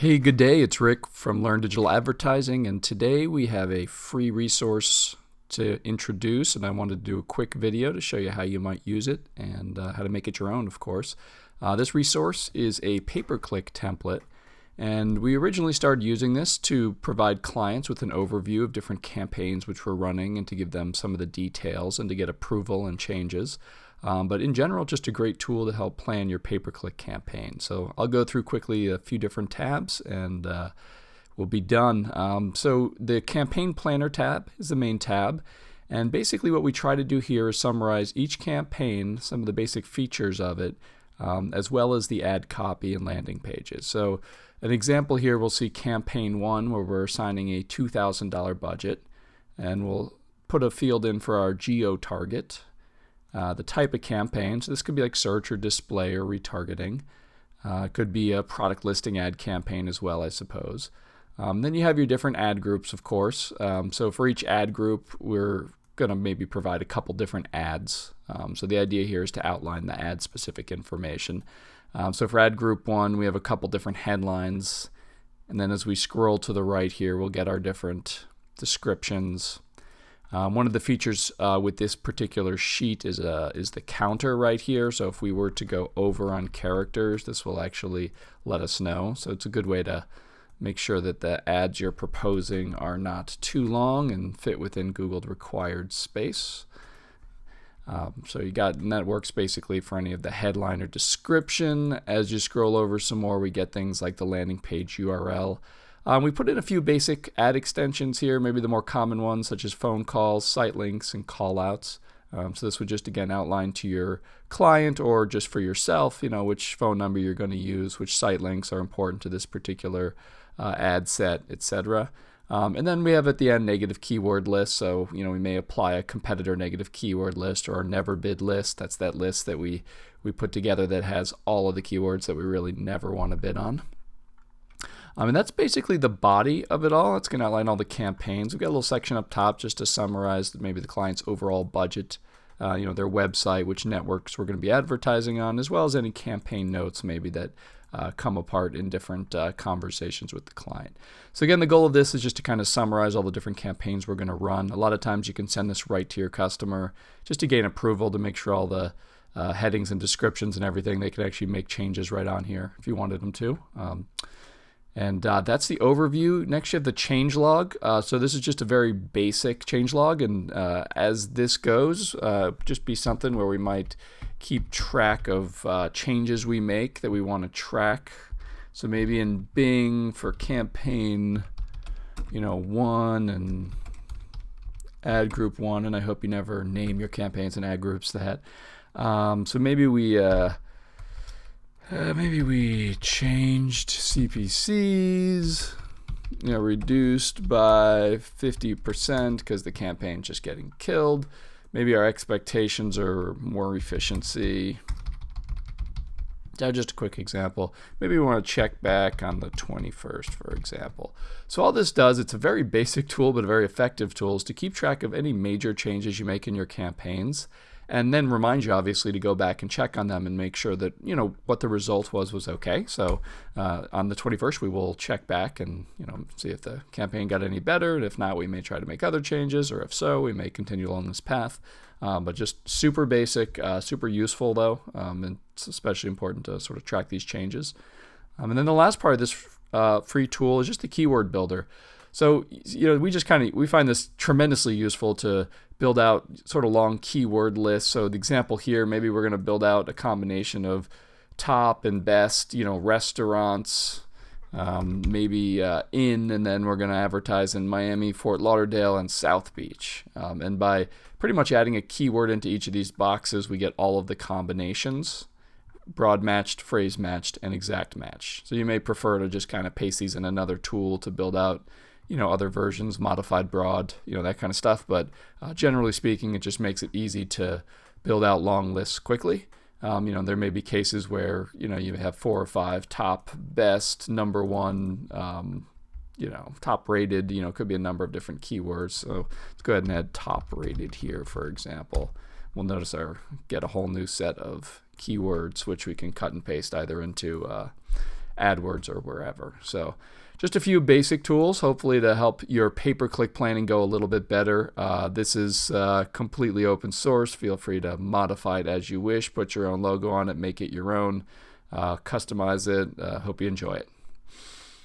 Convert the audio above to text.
Hey, good day. It's Rick from Learn Digital Advertising, and today we have a free resource to introduce, and I wanted to do a quick video to show you how you might use it and how to make it your own, of course. This resource is a pay-per-click template, and we originally started using this to provide clients with an overview of different campaigns which we're running and to give them some of the details and to get approval and changes. But in general, just a great tool to help plan your pay-per-click campaign. So I'll go through quickly a few different tabs and we'll be done. So the Campaign Planner tab is the main tab. And basically what we try to do here is summarize each campaign, some of the basic features of it, as well as the ad copy and landing pages. So an example here, we'll see Campaign 1 where we're assigning a $2,000 budget. And we'll put a field in for our geo-target. The type of campaign, so this could be like search or display or retargeting. It could be a product listing ad campaign as well, I suppose. Then you have your different ad groups, of course. So for each ad group, we're going to maybe provide a couple different ads. So the idea here is to outline the ad-specific information. So for ad group 1, we have a couple different headlines. And then as we scroll to the right here, we'll get our different descriptions. One of the features with this particular sheet is the counter right here. So if we were to go over on characters, this will actually let us know. So it's a good way to make sure that the ads you're proposing are not too long and fit within Googled required space. So you got, and that works basically for any of the headline or description. As you scroll over some more, we get things like the landing page URL. We put in a few basic ad extensions here, maybe the more common ones such as phone calls, site links, and callouts. So this would just again outline to your client or just for yourself, which phone number you're going to use, which site links are important to this particular ad set, etc. And then we have at the end negative keyword list. So we may apply a competitor negative keyword list or a never bid list. That's that list that we put together that has all of the keywords that we really never want to bid on. And that's basically the body of it all. It's going to outline all the campaigns. We've got a little section up top just to summarize maybe the client's overall budget, their website, which networks we're going to be advertising on, as well as any campaign notes maybe that come apart in different conversations with the client. So again, the goal of this is just to kind of summarize all the different campaigns we're going to run. A lot of times you can send this right to your customer just to gain approval to make sure all the headings and descriptions and everything, they could actually make changes right on here if you wanted them to. And that's the overview. Next, you have the changelog. So this is just a very basic changelog, and as this goes, just be something where we might keep track of changes we make that we want to track. So maybe in Bing for campaign, 1 and ad group 1, and I hope you never name your campaigns and ad groups that. So maybe we changed CPCs, reduced by 50% because the campaign's just getting killed. Maybe our expectations are more efficiency. Just a quick example. Maybe we want to check back on the 21st, for example. So all this does, it's a very basic tool, but a very effective tool, is to keep track of any major changes you make in your campaigns. And then remind you, obviously, to go back and check on them and make sure that, what the result was okay. So on the 21st, we will check back and, see if the campaign got any better. And if not, we may try to make other changes. Or if so, we may continue along this path. But just super basic, super useful, though. And it's especially important to sort of track these changes. And then the last part of this free tool is just the Keyword Builder. So, we find this tremendously useful to build out sort of long keyword lists. So the example here, maybe we're going to build out a combination of top and best, restaurants, maybe in, and then we're going to advertise in Miami, Fort Lauderdale, and South Beach. And by pretty much adding a keyword into each of these boxes, we get all of the combinations: broad matched, phrase matched, and exact match. So you may prefer to just kind of paste these in another tool to build out other versions, modified broad, that kind of stuff. But generally speaking, it just makes it easy to build out long lists quickly. There may be cases where, you have 4 or 5 top, best, number 1, top rated, could be a number of different keywords. So let's go ahead and add top rated here, for example. We'll notice get a whole new set of keywords, which we can cut and paste either into Adwords or wherever. So just a few basic tools, hopefully to help your pay-per-click planning go a little bit better. This is completely open source. Feel free to modify it as you wish, put your own logo on it, make it your own, customize it. Hope you enjoy it.